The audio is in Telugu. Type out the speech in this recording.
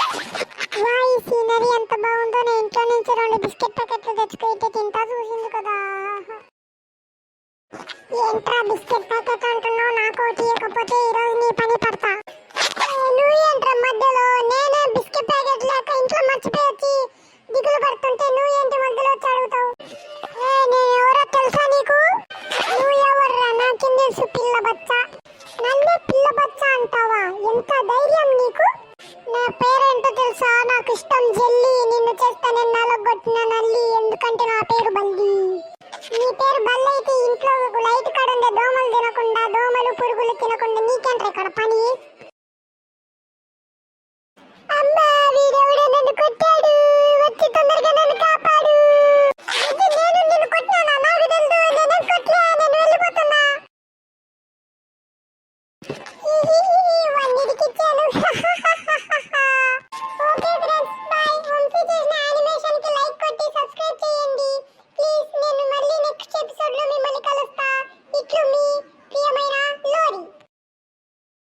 వా ఈ సీనరీ ఎంత బాగుందో. నేను ఇంట్లో నుంచి 2 బిస్కెట్ ప్యాకెట్లు తెచ్చుకుంటే తింటా చూసింది కదా. ఏంట్రా బిస్కెట్ ప్యాకెట్ అంటున్నావు? నాకు ఒకటి ఇవ్వకపోతే ఈరోజు నీ పని పడతా. నువ్వు ఏంట్రా మధ్యలో? నేనే బిస్కెట్ ప్యాకెట్ లేక ఇంట్లో మర్చిపోయి దిగులు పడుతుంటే నువ్వు ఏంటి మధ్యలో వచ్చి అడుగుతావు? నేను ఎవరో తెలుసా నీకు? నువ్వు ఎవర్రా? నాకేం తెలుసు పిల్ల బచ్చ. నన్నే పిల్ల బచ్చ అంటావా? ఎంత ధైర్యం నీకు? నా పేరేంటో తెలుసా? నాకు ఇష్టం జెల్లీ. నిన్ను చేస్తా నేను నలగొట్టిన నల్లి, ఎందుకంటే నా పేరు బల్లి.